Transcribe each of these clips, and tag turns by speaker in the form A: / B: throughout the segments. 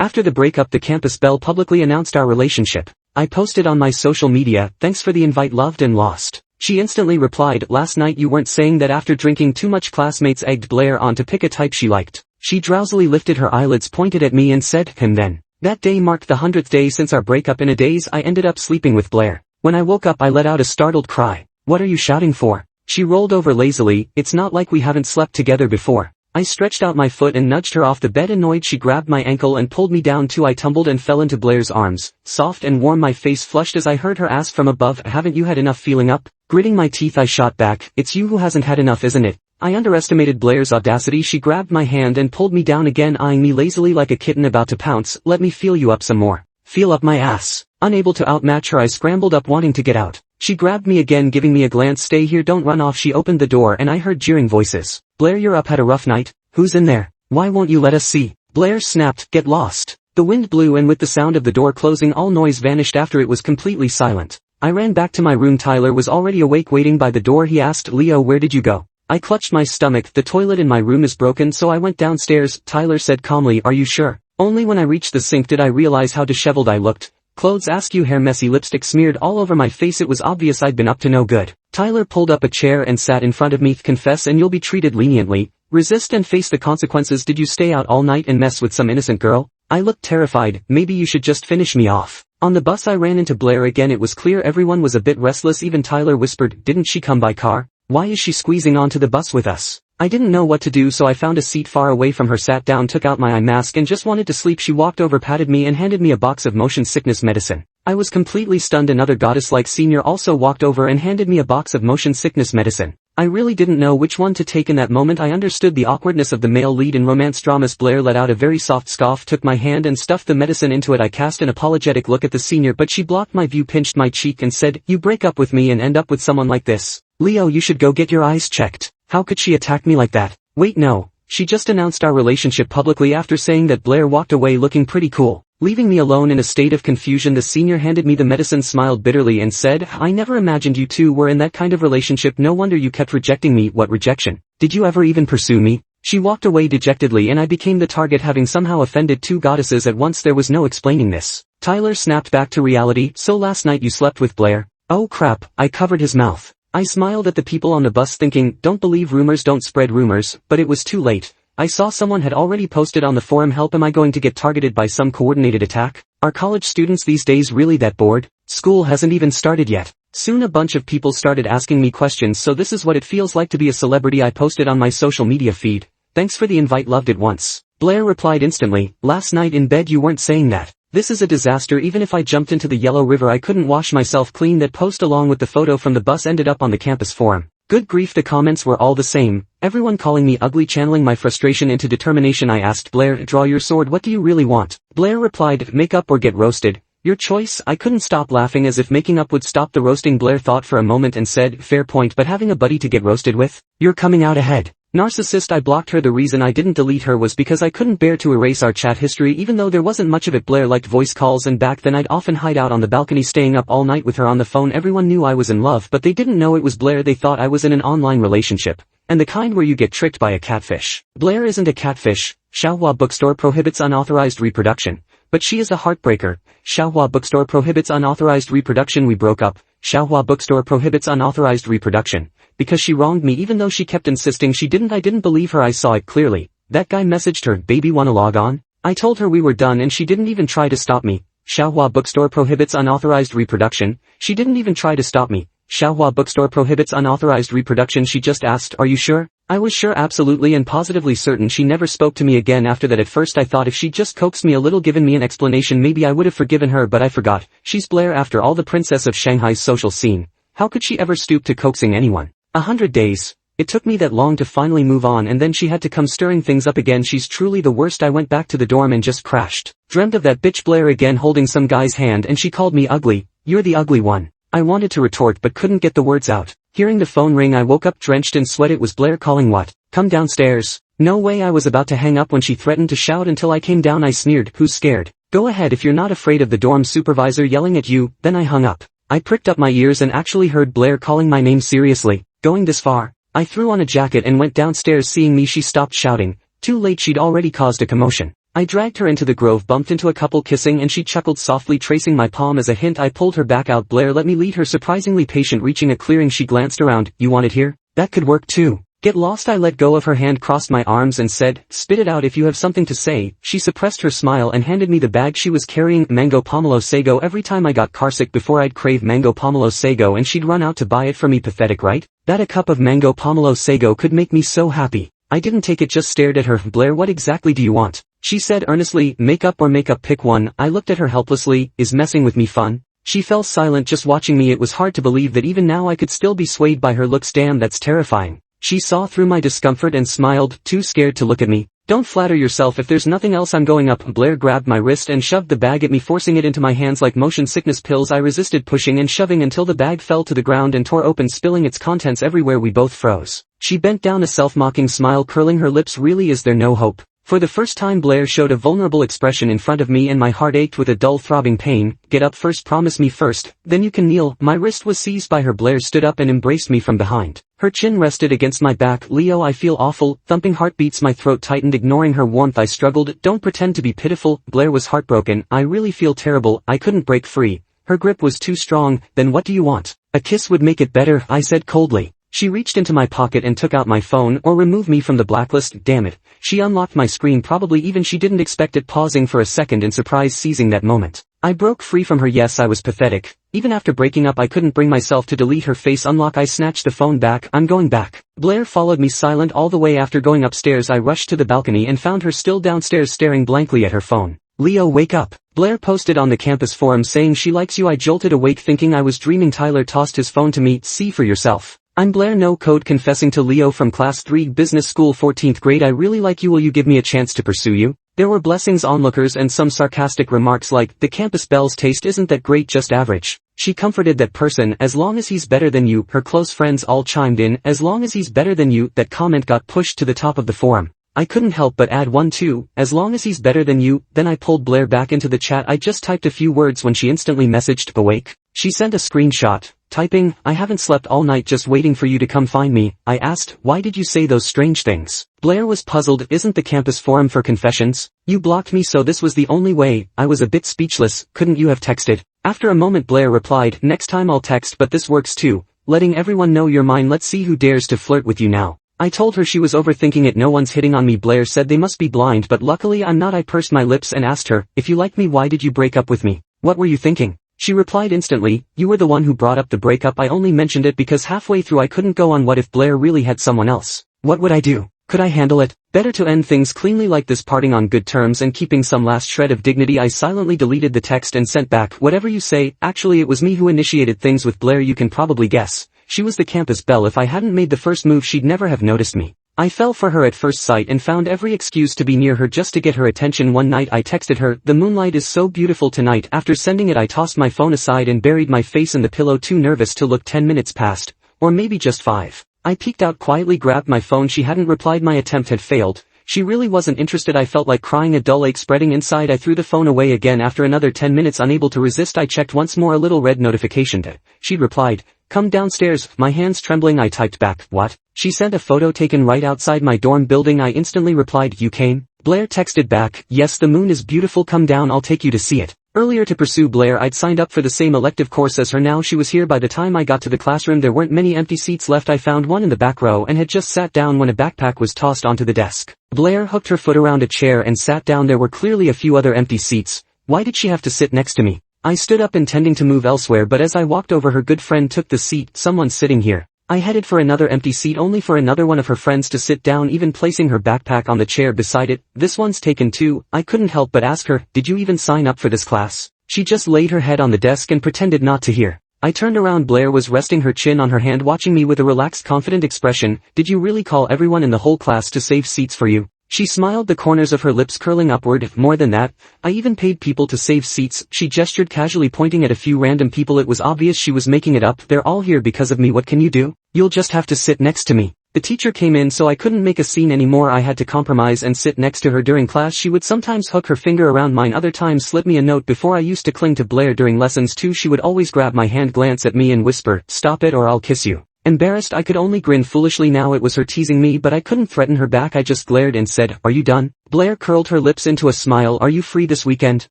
A: After the breakup, the campus Belle publicly announced our relationship. I posted on my social media, "Thanks for the invite, loved and lost." She instantly replied, "Last night you weren't saying that after drinking too much classmates egged Blair on to pick a type she liked." She drowsily lifted her eyelids, pointed at me and said, "Him then." That day marked the 100th day since our breakup. In a daze I ended up sleeping with Blair. When I woke up I let out a startled cry. "What are you shouting for?" She rolled over lazily. "It's not like we haven't slept together before." I stretched out my foot and nudged her off the bed. Annoyed, she grabbed my ankle and pulled me down too. I tumbled and fell into Blair's arms, soft and warm. My face flushed as I heard her ask from above, "Haven't you had enough feeling up?" Gritting my teeth I shot back, "It's you who hasn't had enough, isn't it?" I underestimated Blair's audacity. She grabbed my hand and pulled me down again, eyeing me lazily like a kitten about to pounce. "Let me feel you up some more." "Feel up my ass." Unable to outmatch her I scrambled up, wanting to get out. She grabbed me again, giving me a glance. "Stay here, don't run off." She opened the door and I heard jeering voices. "Blair, you're up. Had a rough night? Who's in there? Why won't you let us see?" Blair snapped, "Get lost." The wind blew and with the sound of the door closing all noise vanished after it was completely silent. I ran back to my room. Tyler was already awake waiting by the door. He asked, "Leo, where did you go?" I clutched my stomach. "The toilet in my room is broken, so I went downstairs." Tyler said calmly, "Are you sure?" Only when I reached the sink did I realize how disheveled I looked. Clothes askew, hair messy, lipstick smeared all over my face. It was obvious I'd been up to no good. Tyler pulled up a chair and sat in front of me. "Confess and you'll be treated leniently. Resist and face the consequences. Did you stay out all night and mess with some innocent girl?" I looked terrified. "Maybe you should just finish me off." On the bus I ran into Blair again. It was clear everyone was a bit restless. Even Tyler whispered, "Didn't she come by car? Why is she squeezing onto the bus with us?" I didn't know what to do, so I found a seat far away from her, sat down, took out my eye mask and just wanted to sleep. She walked over, patted me and handed me a box of motion sickness medicine. I was completely stunned. Another goddess-like senior also walked over and handed me a box of motion sickness medicine. I really didn't know which one to take in that moment. I understood the awkwardness of the male lead in romance dramas. Blair let out a very soft scoff, took my hand and stuffed the medicine into it. I cast an apologetic look at the senior, but she blocked my view, pinched my cheek and said, "You break up with me and end up with someone like this. Leo, you should go get your eyes checked." How could she attack me like that? Wait, no. She just announced our relationship publicly after saying that. Blair walked away looking pretty cool. Leaving me alone in a state of confusion, the senior handed me the medicine, smiled bitterly and said, "I never imagined you two were in that kind of relationship. No wonder you kept rejecting me." "What rejection? Did you ever even pursue me?" She walked away dejectedly and I became the target, having somehow offended two goddesses at once. There was no explaining this. Tyler snapped back to reality. "So last night you slept with Blair?" "Oh crap," I covered his mouth. I smiled at the people on the bus thinking, don't believe rumors, don't spread rumors, but it was too late. I saw someone had already posted on the forum, "Help, am I going to get targeted by some coordinated attack? Are college students these days really that bored? School hasn't even started yet." Soon a bunch of people started asking me questions. "So this is what it feels like to be a celebrity?" I posted on my social media feed, "Thanks for the invite, loved it once." Blair replied instantly, "Last night in bed you weren't saying that." This is a disaster. Even if I jumped into the Yellow River I couldn't wash myself clean. That post along with the photo from the bus ended up on the campus forum. Good grief, the comments were all the same. Everyone calling me ugly. Channeling my frustration into determination I asked Blair, "Draw your sword, what do you really want?" Blair replied, "Make up or get roasted. Your choice." I couldn't stop laughing, as if making up would stop the roasting. Blair thought for a moment and said, "Fair point, but having a buddy to get roasted with? You're coming out ahead." Narcissist. I blocked her. The reason I didn't delete her was because I couldn't bear to erase our chat history, even though there wasn't much of it. Blair liked voice calls, and back then I'd often hide out on the balcony staying up all night with her on the phone. Everyone knew I was in love, but they didn't know it was Blair. They thought I was in an online relationship, and the kind where you get tricked by a catfish. Blair isn't a catfish. Xiaohua Bookstore prohibits unauthorized reproduction. But she is a heartbreaker. Xiaohua Bookstore prohibits unauthorized reproduction. We broke up. Xiaohua Bookstore prohibits unauthorized reproduction. Because she wronged me even though she kept insisting she didn't. I didn't believe her. I saw it clearly. That guy messaged her, "Baby, wanna log on?" I told her we were done and she didn't even try to stop me. Xiaohua Bookstore prohibits unauthorized reproduction. She didn't even try to stop me. Xiaohua Bookstore prohibits unauthorized reproduction. She just asked, "Are you sure?" I was sure, absolutely and positively certain. She never spoke to me again after that. At first I thought if she just coaxed me a little, given me an explanation, maybe I would have forgiven her, but I forgot. She's Blair, after all, the princess of Shanghai's social scene. How could she ever stoop to coaxing anyone? 100 days. It took me that long to finally move on, and then she had to come stirring things up again. She's truly the worst. I went back to the dorm and just crashed. Dreamt of that bitch Blair again, holding some guy's hand, and she called me ugly. "You're the ugly one." I wanted to retort but couldn't get the words out. Hearing the phone ring I woke up drenched in sweat. It was Blair calling. "What? Come downstairs." No way. I was about to hang up when she threatened to shout until I came down. I sneered, "Who's scared? Go ahead if you're not afraid of the dorm supervisor yelling at you." Then I hung up. I pricked up my ears and actually heard Blair calling my name. Seriously? Going this far? I threw on a jacket and went downstairs. Seeing me she stopped shouting. Too late, she'd already caused a commotion. I dragged her into the grove, bumped into a couple kissing, and she chuckled softly, tracing my palm as a hint. I pulled her back out. Blair let me lead her, surprisingly patient. Reaching a clearing, she glanced around. You want it here? That could work too. Get lost. I let go of her hand, crossed my arms and said, spit it out if you have something to say. She suppressed her smile and handed me the bag she was carrying. Mango pomelo sago. Every time I got carsick before, I'd crave mango pomelo sago and she'd run out to buy it for me. Pathetic, right? That a cup of mango pomelo sago could make me so happy. I didn't take it, just stared at her. Blair, what exactly do you want? She said earnestly. Makeup or makeup, pick one. I looked at her helplessly. Is messing with me fun? She fell silent, just watching me. It was hard to believe that even now I could still be swayed by her looks. Damn, that's terrifying. She saw through my discomfort and smiled, too scared to look at me. Don't flatter yourself. If there's nothing else, I'm going up. Blair grabbed my wrist and shoved the bag at me, forcing it into my hands like motion sickness pills. I resisted, pushing and shoving until the bag fell to the ground and tore open, spilling its contents everywhere. We both froze. She bent down, a self-mocking smile curling her lips. Really, is there no hope? For the first time, Blair showed a vulnerable expression in front of me, and my heart ached with a dull throbbing pain. Get up first, promise me first, then you can kneel. My wrist was seized by her. Blair stood up and embraced me from behind. Her chin rested against my back. Leo, I feel awful. Thumping heartbeats. My throat tightened. Ignoring her warmth, I struggled. Don't pretend to be pitiful. Blair was heartbroken. I really feel terrible. I couldn't break free. Her grip was too strong. Then what do you want? A kiss would make it better, I said coldly. She reached into my pocket and took out my phone. Or remove me from the blacklist. Damn it. She unlocked my screen. Probably even she didn't expect it, pausing for a second in surprise, seizing that moment. I broke free from her. Yes, I was pathetic. Even after breaking up, I couldn't bring myself to delete her face unlock. I snatched the phone back. I'm going back. Blair followed me, silent all the way. After going upstairs, I rushed to the balcony and found her still downstairs, staring blankly at her phone. Leo, wake up. Blair posted on the campus forum saying she likes you. I jolted awake, thinking I was dreaming. Tyler tossed his phone to me. See for yourself. I'm Blair, no code, confessing to Leo from class 3 business school 14th grade. I really like you. Will you give me a chance to pursue you? There were blessings, onlookers, and some sarcastic remarks like, the campus Belle's taste isn't that great, just average. She comforted that person, as long as he's better than you. Her close friends all chimed in, as long as he's better than you. That comment got pushed to the top of the forum. I couldn't help but add one too, as long as he's better than you. Then I pulled Blair back into the chat. I just typed a few words when she instantly messaged, awake. She sent a screenshot, typing, I haven't slept all night just waiting for you to come find me. I asked, why did you say those strange things? Blair was puzzled. Isn't the campus forum for confessions? You blocked me, so this was the only way. I was a bit speechless. Couldn't you have texted? After a moment, Blair replied, next time I'll text, but this works too. Letting everyone know you're mine. Let's see who dares to flirt with you now. I told her she was overthinking it. No one's hitting on me. Blair said they must be blind, but luckily I'm not. I pursed my lips and asked her, if you like me, why did you break up with me? What were you thinking? She replied instantly, you were the one who brought up the breakup. I only mentioned it because halfway through I couldn't go on. What if Blair really had someone else? What would I do? Could I handle it? Better to end things cleanly like this, parting on good terms and keeping some last shred of dignity. I silently deleted the text and sent back, whatever you say. Actually, it was me who initiated things with Blair. You can probably guess. She was the campus Belle. If I hadn't made the first move, she'd never have noticed me. I fell for her at first sight and found every excuse to be near her just to get her attention. One night I texted her, the moonlight is so beautiful tonight. After sending it, I tossed my phone aside and buried my face in the pillow, too nervous to look. 10 minutes passed. Or maybe just 5. I peeked out quietly, grabbed my phone. She hadn't replied. My attempt had failed. She really wasn't interested. I felt like crying, a dull ache spreading inside. I threw the phone away again. After another 10 minutes, unable to resist, I checked once more. A little red notification. She'd replied, come downstairs. My hands trembling, I typed back, what? She sent a photo taken right outside my dorm building. I instantly replied, you came? Blair texted back, yes, the moon is beautiful, come down, I'll take you to see it. Earlier, to pursue Blair, I'd signed up for the same elective course as her. Now she was here. By the time I got to the classroom, there weren't many empty seats left. I found one in the back row and had just sat down when a backpack was tossed onto the desk. Blair hooked her foot around a chair and sat down. There were clearly a few other empty seats. Why did she have to sit next to me? I stood up, intending to move elsewhere, but as I walked over, her good friend took the seat. Someone's sitting here. I headed for another empty seat, only for another one of her friends to sit down, even placing her backpack on the chair beside it. This one's taken too. I couldn't help but ask her, did you even sign up for this class? She just laid her head on the desk and pretended not to hear. I turned around. Blair was resting her chin on her hand, watching me with a relaxed, confident expression. Did you really call everyone in the whole class to save seats for you? She smiled, the corners of her lips curling upward. More than that, I even paid people to save seats. She gestured casually, pointing at a few random people. It was obvious she was making it up. They're all here because of me. What can you do? You'll just have to sit next to me. The teacher came in, so I couldn't make a scene anymore. I had to compromise and sit next to her. During class, she would sometimes hook her finger around mine, other times slip me a note. Before, I used to cling to Blair during lessons too. She would always grab my hand, glance at me and whisper, stop it or I'll kiss you. Embarrassed, I could only grin foolishly. Now it was her teasing me, but I couldn't threaten her back. I just glared and said, "Are you done?" Blair curled her lips into a smile. "Are you free this weekend?"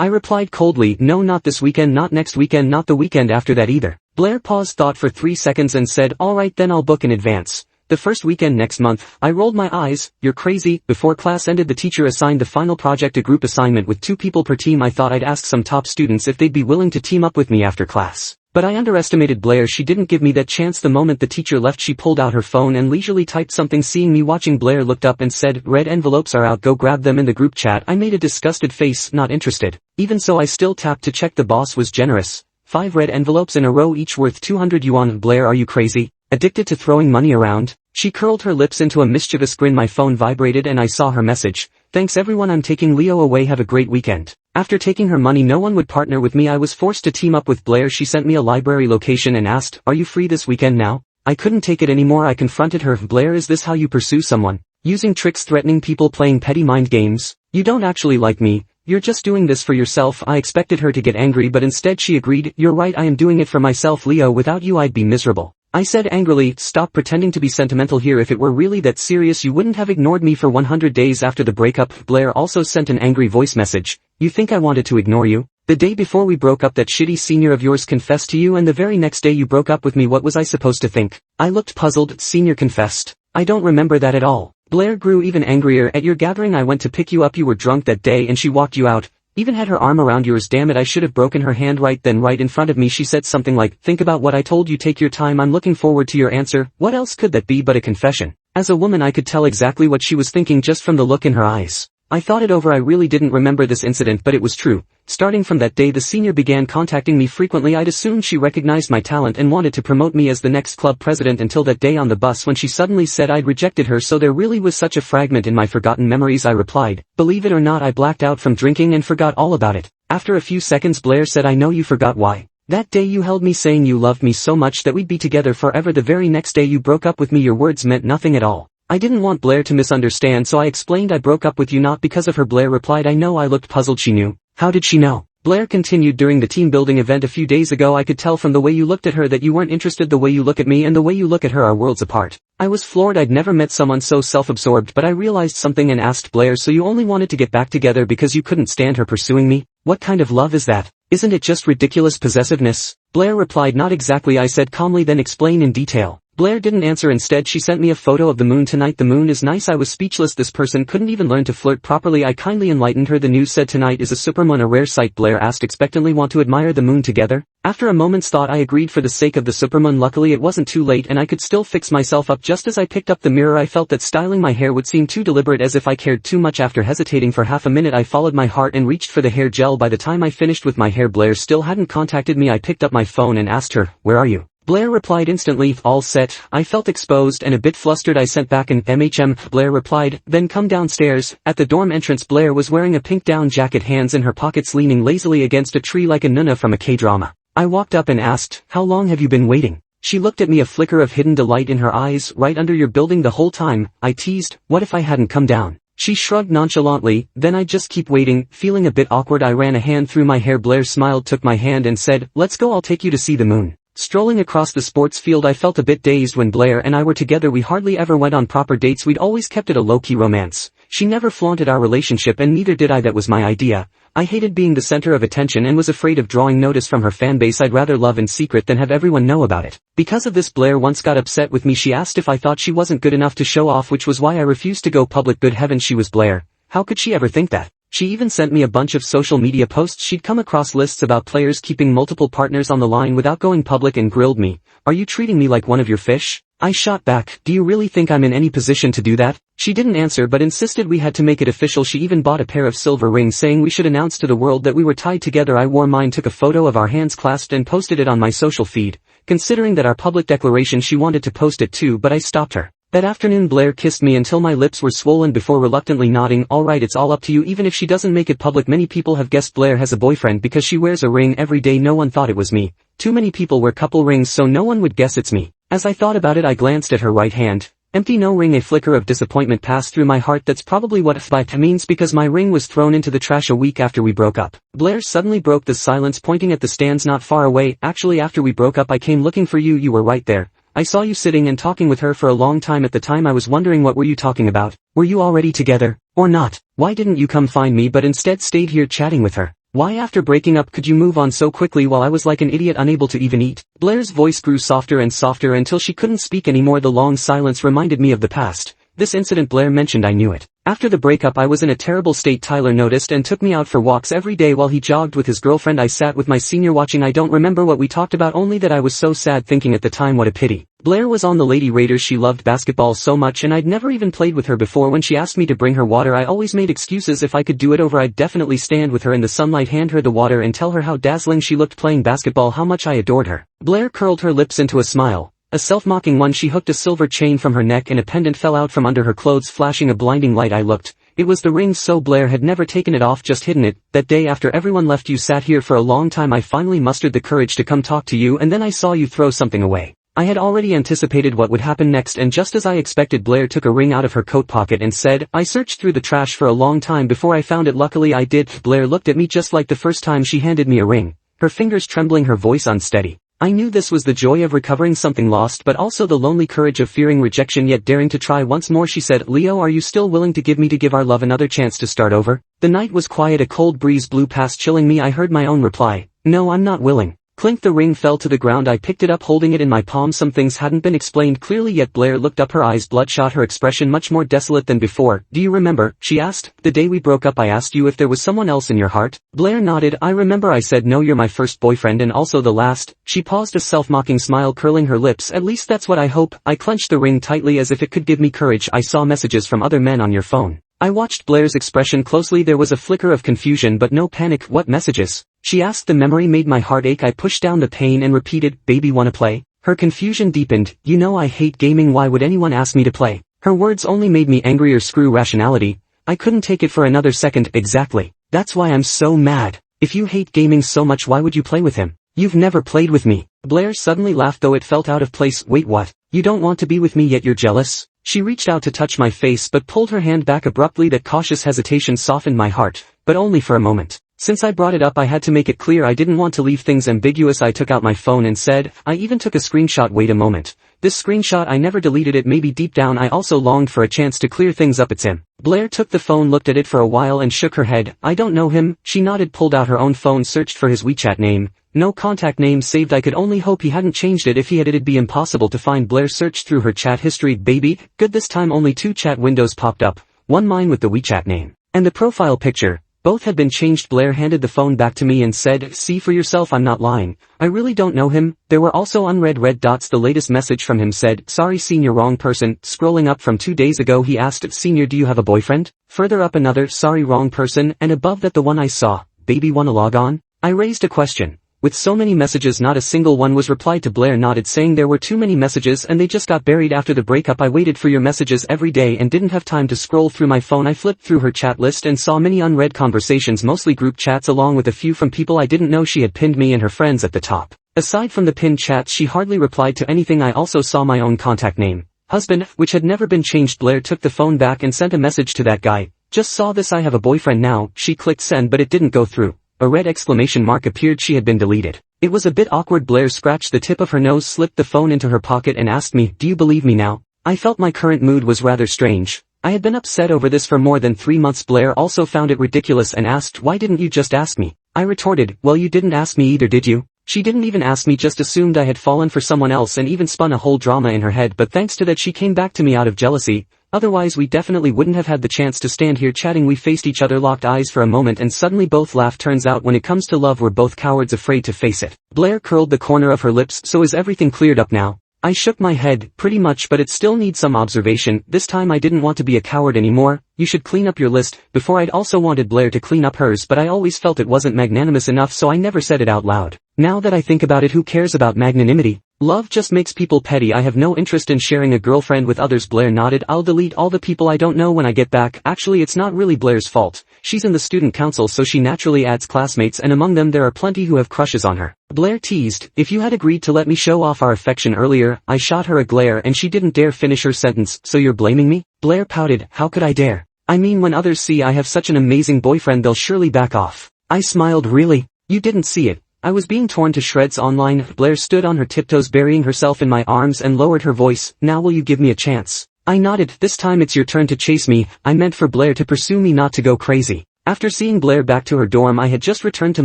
A: I replied coldly, "No, not this weekend, not next weekend, not the weekend after that either." Blair paused, thought for 3 seconds and said, "Alright then, I'll book in advance. The first weekend next month." I rolled my eyes. "You're crazy." Before class ended, the teacher assigned the final project, a group assignment with 2 people per team. I thought I'd ask some top students if they'd be willing to team up with me after class. But I underestimated Blair. She didn't give me that chance. The moment the teacher left, she pulled out her phone and leisurely typed something. Seeing me watching, Blair looked up and said, "Red envelopes are out, go grab them." In the group chat, I made a disgusted face, not interested. Even so, I still tapped to check. The boss was generous. 5 red envelopes in a row, each worth 200 yuan. "Blair, are you crazy? Addicted to throwing money around?" She curled her lips into a mischievous grin. My phone vibrated and I saw her message. "Thanks everyone, I'm taking Leo away, have a great weekend." After taking her money, no one would partner with me. I was forced to team up with Blair. She sent me a library location and asked, "Are you free this weekend now?" I couldn't take it anymore. I confronted her. "Blair, is this how you pursue someone? Using tricks, threatening people, playing petty mind games? You don't actually like me. You're just doing this for yourself." I expected her to get angry, but instead she agreed. "You're right, I am doing it for myself, Leo. Without you I'd be miserable." I said angrily, "Stop pretending to be sentimental here. If it were really that serious, you wouldn't have ignored me for 100 days after the breakup." Blair also sent an angry voice message. "You think I wanted to ignore you? The day before we broke up, that shitty senior of yours confessed to you, and the very next day you broke up with me. What was I supposed to think?" I looked puzzled. "Senior confessed? I don't remember that at all." Blair grew even angrier. "At your gathering I went to pick you up, you were drunk that day and she walked you out. Even had her arm around yours. Damn it, I should have broken her hand right then, right in front of me." She said something like, "Think about what I told you, take your time, I'm looking forward to your answer." What else could that be but a confession? As a woman I could tell exactly what she was thinking just from the look in her eyes. I thought it over. I really didn't remember this incident, but it was true. Starting from that day, the senior began contacting me frequently. I'd assumed she recognized my talent and wanted to promote me as the next club president, until that day on the bus when she suddenly said I'd rejected her. So there really was such a fragment in my forgotten memories. I replied, "Believe it or not, I blacked out from drinking and forgot all about it." After a few seconds, Blair said, "I know you forgot. Why? That day you held me saying you loved me so much that we'd be together forever. The very next day you broke up with me. Your words meant nothing at all." I didn't want Blair to misunderstand, so I explained I broke up with you not because of her. Blair replied, "I know." I looked puzzled. "She knew? How did she know?" Blair continued, "During the team building event a few days ago I could tell from the way you looked at her that you weren't interested. The way you look at me and the way you look at her are worlds apart." I was floored. I'd never met someone so self-absorbed, but I realized something and asked Blair, "So you only wanted to get back together because you couldn't stand her pursuing me? What kind of love is that? Isn't it just ridiculous possessiveness?" Blair replied, "Not exactly," I said calmly. "Then explain in detail." Blair didn't answer. Instead she sent me a photo of the moon. "Tonight the moon is nice." I was speechless. This person couldn't even learn to flirt properly. I kindly enlightened her. "The news said tonight is a supermoon, a rare sight." Blair asked expectantly, "Want to admire the moon together?" After a moment's thought I agreed for the sake of the supermoon. Luckily it wasn't too late and I could still fix myself up. Just as I picked up the mirror I felt that styling my hair would seem too deliberate, as if I cared too much. After hesitating for half a minute I followed my heart and reached for the hair gel. By the time I finished with my hair, Blair still hadn't contacted me. I picked up my phone and asked her, "Where are you?" Blair replied instantly, "All set." I felt exposed and a bit flustered. I sent back an "MHM." Blair replied, "Then come downstairs." At the dorm entrance, Blair was wearing a pink down jacket, hands in her pockets, leaning lazily against a tree like a nunna from a K-drama. I walked up and asked, "How long have you been waiting?" She looked at me, a flicker of hidden delight in her eyes. "Right under your building the whole time." I teased, "What if I hadn't come down?" She shrugged nonchalantly. "Then I'd just keep waiting." Feeling a bit awkward I ran a hand through my hair. Blair smiled, took my hand and said, "Let's go, I'll take you to see the moon." Strolling across the sports field I felt a bit dazed. When Blair and I were together we hardly ever went on proper dates. We'd always kept it a low-key romance. She never flaunted our relationship and neither did I. That was my idea. I hated being the center of attention and was afraid of drawing notice from her fanbase. I'd rather love in secret than have everyone know about it. Because of this, Blair once got upset with me. She asked if I thought she wasn't good enough to show off, which was why I refused to go public. Good heavens, she was Blair. How could she ever think that? She even sent me a bunch of social media posts she'd come across, lists about players keeping multiple partners on the line without going public, and grilled me. "Are you treating me like one of your fish?" I shot back, "Do you really think I'm in any position to do that?" She didn't answer but insisted we had to make it official. She even bought a pair of silver rings, saying we should announce to the world that we were tied together. I wore mine, took a photo of our hands clasped and posted it on my social feed. Considering that our public declaration, she wanted to post it too, but I stopped her. That afternoon Blair kissed me until my lips were swollen before reluctantly nodding, "Alright, it's all up to you, even if she doesn't make it public." Many people have guessed Blair has a boyfriend because she wears a ring every day. No one thought it was me. Too many people wear couple rings so no one would guess it's me. As I thought about it I glanced at her right hand. Empty, no ring. A flicker of disappointment passed through my heart. That's probably what it means, because my ring was thrown into the trash a week after we broke up. Blair suddenly broke the silence, pointing at the stands not far away. "Actually, after we broke up I came looking for you. You were right there. I saw you sitting and talking with her for a long time. At the time I was wondering what were you talking about? Were you already together, or not? Why didn't you come find me but instead stayed here chatting with her? Why after breaking up could you move on so quickly while I was like an idiot unable to even eat? Blair's voice grew softer and softer until she couldn't speak anymore. The long silence reminded me of the past. This incident Blair mentioned, I knew it. After the breakup I was in a terrible state. Tyler noticed and took me out for walks every day while he jogged with his girlfriend. I sat with my senior watching. I don't remember what we talked about, only that I was so sad thinking at the time what a pity. Blair was on the Lady Raiders. She loved basketball so much and I'd never even played with her before. When she asked me to bring her water I always made excuses. If I could do it over I'd definitely stand with her in the sunlight, hand her the water and tell her how dazzling she looked playing basketball, how much I adored her. Blair curled her lips into a smile. A self-mocking one. She hooked a silver chain from her neck and a pendant fell out from under her clothes, flashing a blinding light. I looked. It was the ring. So Blair had never taken it off, just hidden it. That day after everyone left you sat here for a long time. I finally mustered the courage to come talk to you and then I saw you throw something away. I had already anticipated what would happen next and just as I expected Blair took a ring out of her coat pocket and said, I searched through the trash for a long time before I found it. Luckily I did. Blair looked at me just like the first time she handed me a ring. Her fingers trembling, her voice unsteady. I knew this was the joy of recovering something lost but also the lonely courage of fearing rejection yet daring to try once more. She said, Leo, are you still willing to give our love another chance to start over? The night was quiet. A cold breeze blew past, chilling me. I heard my own reply. No, I'm not willing. Clink, the ring fell to the ground. I picked it up, holding it in my palm. Some things hadn't been explained clearly yet. Blair looked up, her eyes bloodshot, her expression much more desolate than before. Do you remember, she asked, the day we broke up I asked you if there was someone else in your heart? Blair nodded. I remember. I said no, you're my first boyfriend and also the last. She paused, a self-mocking smile curling her lips. At least that's what I hope. I clenched the ring tightly as if it could give me courage. I saw messages from other men on your phone. I watched Blair's expression closely. There was a flicker of confusion but no panic. What messages? She asked. The memory made my heart ache. I pushed down the pain and repeated, baby, wanna play? Her confusion deepened. You know I hate gaming. Why would anyone ask me to play? Her words only made me angrier. Screw rationality. I couldn't take it for another second. Exactly. That's why I'm so mad. If you hate gaming so much why would you play with him? You've never played with me. Blair suddenly laughed, though it felt out of place. Wait, what? You don't want to be with me yet you're jealous? She reached out to touch my face but pulled her hand back abruptly. That cautious hesitation softened my heart, but only for a moment. Since I brought it up I had to make it clear I didn't want to leave things ambiguous. I took out my phone and said, I even took a screenshot. Wait a moment. This screenshot, I never deleted it. Maybe deep down I also longed for a chance to clear things up. It's him. Blair took the phone, looked at it for a while and shook her head. I don't know him. She nodded, pulled out her own phone, searched for his WeChat name. No contact name saved. I could only hope he hadn't changed it. If he had, it'd be impossible to find. Blair searched through her chat history. Baby, good. This time only 2 chat windows popped up. One mine with the WeChat name and the profile picture. Both had been changed. Blair handed the phone back to me and said, see for yourself, I'm not lying. I really don't know him. There were also unread red dots. The latest message from him said, sorry senior, wrong person. Scrolling up from 2 days ago he asked, senior, do you have a boyfriend? Further up another, sorry, wrong person, and above that the one I saw, baby, wanna log on? I raised a question. With so many messages not a single one was replied to. Blair nodded, saying there were too many messages and they just got buried after the breakup. I waited for your messages every day and didn't have time to scroll through my phone. I flipped through her chat list and saw many unread conversations, mostly group chats along with a few from people I didn't know. She had pinned me and her friends at the top. Aside from the pinned chats she hardly replied to anything. I also saw my own contact name, husband, which had never been changed. Blair took the phone back and sent a message to that guy. Just saw this, I have a boyfriend now. She clicked send but it didn't go through. A red exclamation mark appeared. She had been deleted. It was a bit awkward. Blair scratched the tip of her nose, slipped the phone into her pocket and asked me, do you believe me now? I felt my current mood was rather strange. I had been upset over this for more than 3 months. Blair also found it ridiculous and asked, why didn't you just ask me? I retorted, well, you didn't ask me either, did you? She didn't even ask me, just assumed I had fallen for someone else and even spun a whole drama in her head. But thanks to that she came back to me out of jealousy. Otherwise we definitely wouldn't have had the chance to stand here chatting. We faced each other, locked eyes for a moment and suddenly both laughed. Turns out when it comes to love we're both cowards, afraid to face it. Blair curled the corner of her lips. So is everything cleared up now? I shook my head, pretty much, but it still needs some observation. This time I didn't want to be a coward anymore. You should clean up your list. Before I'd also wanted Blair to clean up hers, but I always felt it wasn't magnanimous enough, so I never said it out loud. Now that I think about it, who cares about magnanimity? Love just makes people petty. I have no interest in sharing a girlfriend with others. Blair nodded. I'll delete all the people I don't know when I get back. Actually, it's not really Blair's fault. She's in the student council, so she naturally adds classmates, and among them there are plenty who have crushes on her. Blair teased, if you had agreed to let me show off our affection earlier. I shot her a glare and she didn't dare finish her sentence. So you're blaming me? Blair pouted. How could I dare? I mean, when others see I have such an amazing boyfriend they'll surely back off. I smiled. Really? You didn't see it? I was being torn to shreds online. Blair stood on her tiptoes burying herself in my arms and lowered her voice. Now will you give me a chance? I nodded. This time it's your turn to chase me. I meant for Blair to pursue me, not to go crazy. After seeing Blair back to her dorm, I had just returned to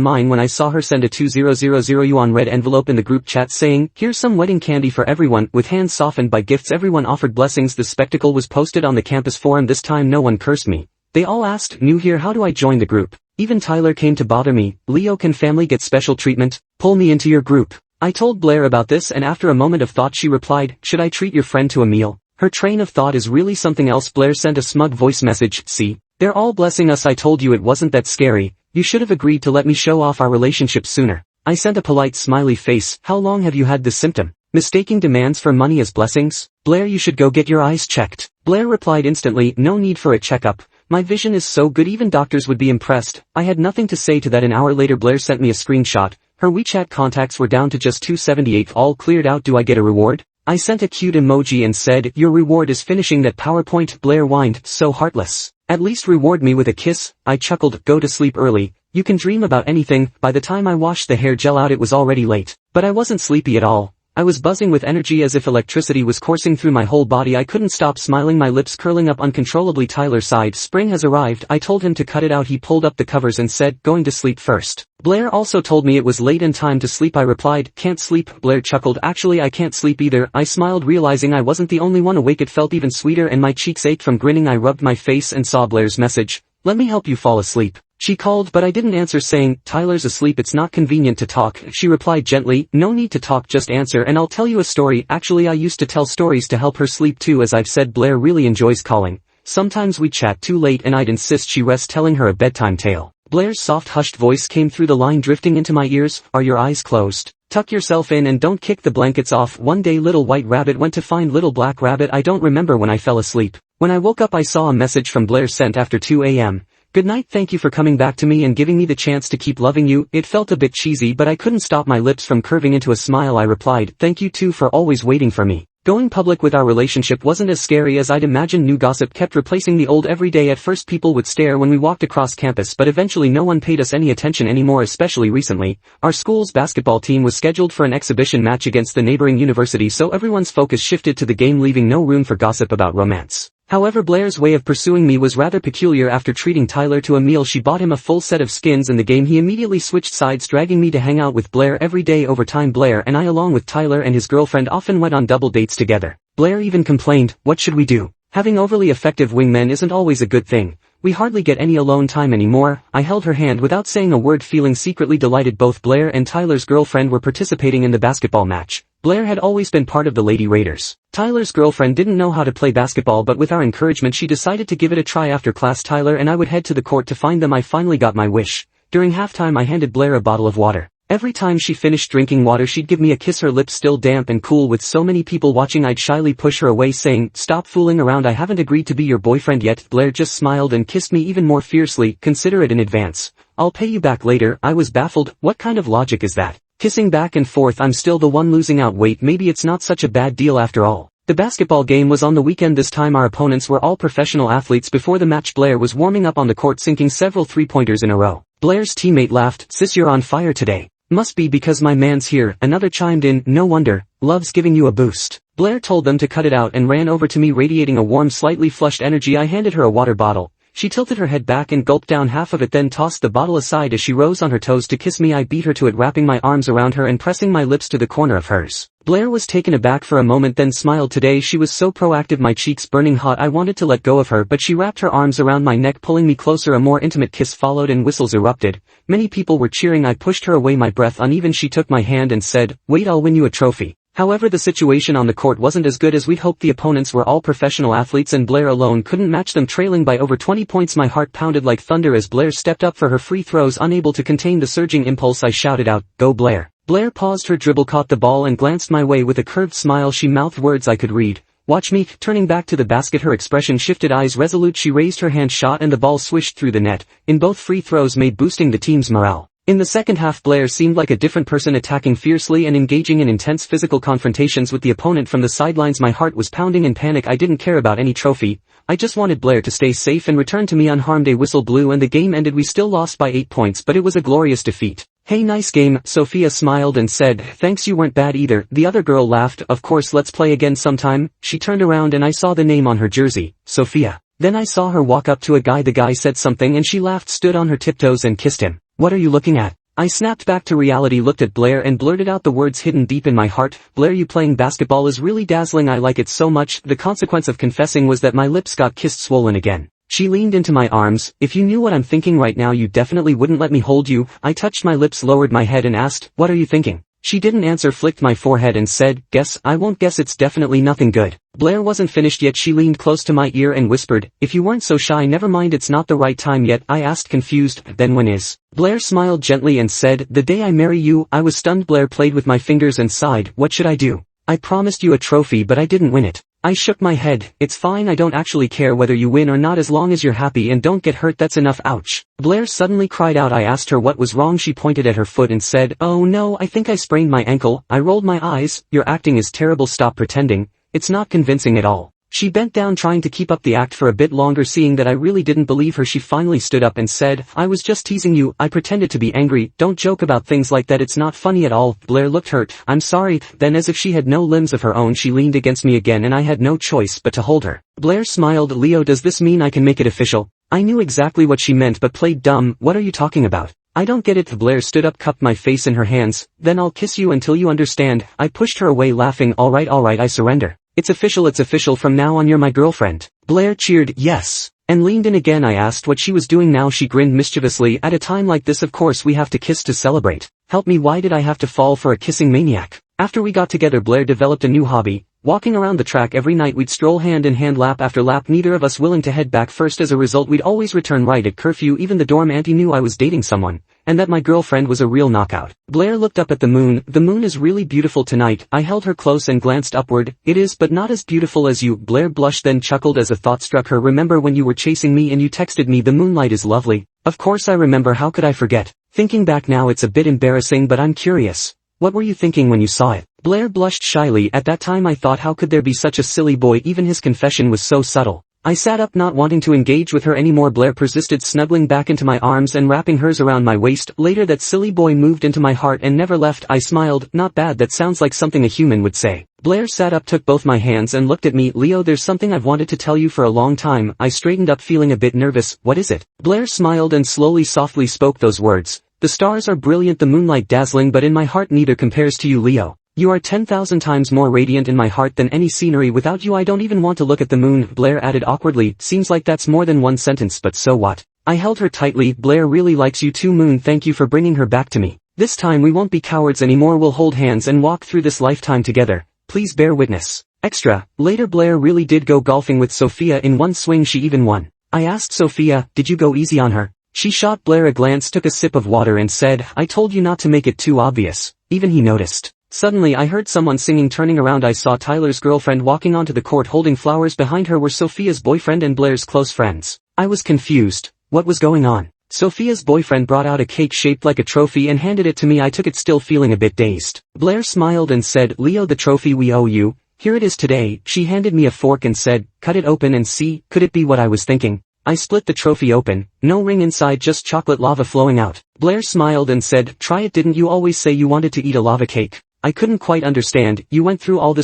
A: mine when I saw her send a 2000 yuan red envelope in the group chat saying, "Here's some wedding candy for everyone," with hands softened by gifts. Everyone offered blessings. The spectacle was posted on the campus forum. This time no one cursed me. They all asked, "New here, how do I join the group?" Even Tyler came to bother me. "Leo, can family get special treatment? Pull me into your group." I told Blair about this, and after a moment of thought she replied, "Should I treat your friend to a meal?" Her train of thought is really something else. Blair sent a smug voice message. "See? They're all blessing us. I told you it wasn't that scary. You should have agreed to let me show off our relationship sooner." I sent a polite smiley face. "How long have you had this symptom? Mistaking demands for money as blessings? Blair, you should go get your eyes checked." Blair replied instantly, "No need for a checkup. My vision is so good even doctors would be impressed." I had nothing to say to that. An hour later Blair sent me a screenshot. Her WeChat contacts were down to just 278. All cleared out. Do I get a reward? I sent a cute emoji and said, "Your reward is finishing that PowerPoint." Blair whined, "So heartless. At least reward me with a kiss." I chuckled, "Go to sleep early. You can dream about anything." By the time I washed the hair gel out it was already late. But I wasn't sleepy at all. I was buzzing with energy as if electricity was coursing through my whole body. I couldn't stop smiling, my lips curling up uncontrollably. Tyler sighed. "Spring has arrived." I told him to cut it out. He pulled up the covers and said, "Going to sleep first." Blair also told me it was late and time to sleep. I replied, "Can't sleep." Blair chuckled. "Actually I can't sleep either." I smiled, realizing I wasn't the only one awake. It felt even sweeter and my cheeks ached from grinning. I rubbed my face and saw Blair's message. "Let me help you fall asleep." She called, but I didn't answer, saying, "Tyler's asleep, it's not convenient to talk." She replied gently, "No need to talk, just answer and I'll tell you a story." Actually I used to tell stories to help her sleep too. As I've said, Blair really enjoys calling. Sometimes we chat too late and I'd insist she rest, telling her a bedtime tale. Blair's soft hushed voice came through the line drifting into my ears. "Are your eyes closed? Tuck yourself in and don't kick the blankets off." One day Little White Rabbit went to find Little Black Rabbit. I don't remember when I fell asleep. When I woke up I saw a message from Blair sent after 2 a.m. "Good night, thank you for coming back to me and giving me the chance to keep loving you." It felt a bit cheesy but I couldn't stop my lips from curving into a smile. I replied, "Thank you too for always waiting for me." Going public with our relationship wasn't as scary as I'd imagined. New gossip kept replacing the old every day. At first people would stare when we walked across campus, but eventually no one paid us any attention anymore. Especially recently, our school's basketball team was scheduled for an exhibition match against the neighboring university, so everyone's focus shifted to the game, leaving no room for gossip about romance. However, Blair's way of pursuing me was rather peculiar. After treating Tyler to a meal she bought him a full set of skins in the game. He immediately switched sides, dragging me to hang out with Blair every day. Over time Blair and I, along with Tyler and his girlfriend, often went on double dates together. Blair even complained, "What should we do? Having overly effective wingmen isn't always a good thing. We hardly get any alone time anymore." I held her hand without saying a word, feeling secretly delighted. Both Blair and Tyler's girlfriend were participating in the basketball match. Blair had always been part of the Lady Raiders. Tyler's girlfriend didn't know how to play basketball, but with our encouragement she decided to give it a try. After class Tyler and I would head to the court to find them. I finally got my wish. During halftime I handed Blair a bottle of water. Every time she finished drinking water she'd give me a kiss, her lips still damp and cool. With so many people watching I'd shyly push her away, saying, "Stop fooling around, I haven't agreed to be your boyfriend yet." Blair just smiled and kissed me even more fiercely. "Consider it in advance. I'll pay you back later." I was baffled. What kind of logic is that? Kissing back and forth, I'm still the one losing out. Wait, maybe it's not such a bad deal after all. The basketball game was on the weekend this time. Our opponents were all professional athletes. Before the match Blair was warming up on the court, sinking several three-pointers in a row. Blair's teammate laughed, "Sis, you're on fire today." "Must be because my man's here," another chimed in. "No wonder, love's giving you a boost." Blair told them to cut it out and ran over to me, radiating a warm, slightly flushed energy. I handed her a water bottle. She tilted her head back and gulped down half of it, then tossed the bottle aside as she rose on her toes to kiss me. I beat her to it, wrapping my arms around her and pressing my lips to the corner of hers. Blair was taken aback for a moment, then smiled. Today she was so proactive, my cheeks burning hot. I wanted to let go of her, but she wrapped her arms around my neck, pulling me closer. A more intimate kiss followed and whistles erupted. Many people were cheering. I pushed her away, my breath uneven. She took my hand and said, "Wait, I'll win you a trophy." However, the situation on the court wasn't as good as we'd hoped. The opponents were all professional athletes and Blair alone couldn't match them, trailing by over 20 points. My heart pounded like thunder as Blair stepped up for her free throws. Unable to contain the surging impulse, I shouted out, "Go Blair." Blair paused her dribble, caught the ball and glanced my way with a curved smile. She mouthed words I could read. "Watch me." Turning back to the basket, her expression shifted, eyes resolute. She raised her hand, shot, and the ball swished through the net. In both free throws made, boosting the team's morale. In the second half, Blair seemed like a different person, attacking fiercely and engaging in intense physical confrontations with the opponent from the sidelines. My heart was pounding in panic. I didn't care about any trophy. I just wanted Blair to stay safe and return to me unharmed. A whistle blew and the game ended. We still lost by 8 points, but it was a glorious defeat. Hey, nice game, Sophia smiled and said, thanks, you weren't bad either. The other girl laughed, of course, let's play again sometime. She turned around and I saw the name on her jersey, Sophia. Then I saw her walk up to a guy. The guy said something and she laughed, stood on her tiptoes and kissed him. What are you looking at? I snapped back to reality, looked at Blair and blurted out the words hidden deep in my heart. Blair, you playing basketball is really dazzling. I like it so much. The consequence of confessing was that my lips got kissed, swollen again. She leaned into my arms. If you knew what I'm thinking right now, you definitely wouldn't let me hold you. I touched my lips, lowered my head and asked, what are you thinking? She didn't answer, flicked my forehead and said, guess. I won't guess, it's definitely nothing good. Blair wasn't finished yet. She leaned close to my ear and whispered, if you weren't so shy, never mind, it's not the right time yet. I asked, confused, then when is? Blair smiled gently and said, the day I marry you. I was stunned. Blair played with my fingers and sighed, what should I do? I promised you a trophy but I didn't win it. I shook my head. It's fine, I don't actually care whether you win or not as long as you're happy and don't get hurt, that's enough. Ouch. Blair suddenly cried out. I asked her what was wrong. She pointed at her foot and said, oh no, I think I sprained my ankle. I rolled my eyes. Your acting is terrible, stop pretending. It's not convincing at all. She bent down, trying to keep up the act for a bit longer. Seeing that I really didn't believe her, she finally stood up and said, I was just teasing you. I pretended to be angry. Don't joke about things like that, it's not funny at all. Blair looked hurt. I'm sorry. Then, as if she had no limbs of her own, she leaned against me again and I had no choice but to hold her. Blair smiled. Leo, does this mean I can make it official? I knew exactly what she meant but played dumb. What are you talking about? I don't get it. Blair stood up, cupped my face in her hands. Then I'll kiss you until you understand. I pushed her away, laughing. All right, I surrender. It's official from now on, you're my girlfriend. Blair cheered, yes, and leaned in again. I asked what she was doing now. She grinned mischievously. At a time like this, of course we have to kiss to celebrate. Help me, why did I have to fall for a kissing maniac? After we got together, Blair developed a new hobby. Walking around the track every night, we'd stroll hand in hand, lap after lap, neither of us willing to head back first. As a result, we'd always return right at curfew. Even the dorm auntie knew I was dating someone, and that my girlfriend was a real knockout. Blair looked up at the moon. The moon is really beautiful tonight. I held her close and glanced upward. It is, but not as beautiful as you. Blair blushed, then chuckled as a thought struck her. Remember when you were chasing me and you texted me, the moonlight is lovely? Of course I remember, how could I forget? Thinking back now, it's a bit embarrassing, but I'm curious. What were you thinking when you saw it? Blair blushed shyly. At that time I thought, how could there be such a silly boy? Even his confession was so subtle. I sat up, not wanting to engage with her anymore. Blair persisted, snuggling back into my arms and wrapping hers around my waist. Later, that silly boy moved into my heart and never left. I smiled. Not bad, that sounds like something a human would say. Blair sat up, took both my hands and looked at me. Leo, there's something I've wanted to tell you for a long time. I straightened up, feeling a bit nervous. What is it? Blair smiled and slowly, softly spoke those words. The stars are brilliant, the moonlight dazzling, but in my heart neither compares to you, Leo. You are 10,000 times more radiant in my heart than any scenery. Without you I don't even want to look at the moon. Blair added awkwardly, seems like that's more than one sentence, but so what? I held her tightly. Blair really likes you too, Moon. Thank you for bringing her back to me. This time we won't be cowards anymore, we'll hold hands and walk through this lifetime together. Please bear witness. Extra. Later, Blair really did go golfing with Sophia. In one swing she even won. I asked Sophia, did you go easy on her? She shot Blair a glance, took a sip of water and said, I told you not to make it too obvious. Even he noticed. Suddenly I heard someone singing. Turning around I saw Tyler's girlfriend walking onto the court holding flowers. Behind her were Sophia's boyfriend and Blair's close friends. I was confused. What was going on? Sophia's boyfriend brought out a cake shaped like a trophy and handed it to me. I took it, still feeling a bit dazed. Blair smiled and said, Leo, the trophy we owe you. Here it is today. She handed me a fork and said, cut it open and see. Could it be what I was thinking? I split the trophy open. No ring inside, just chocolate lava flowing out. Blair smiled and said, try it. Didn't you always say you wanted to eat a lava cake? I couldn't quite understand. You went through all this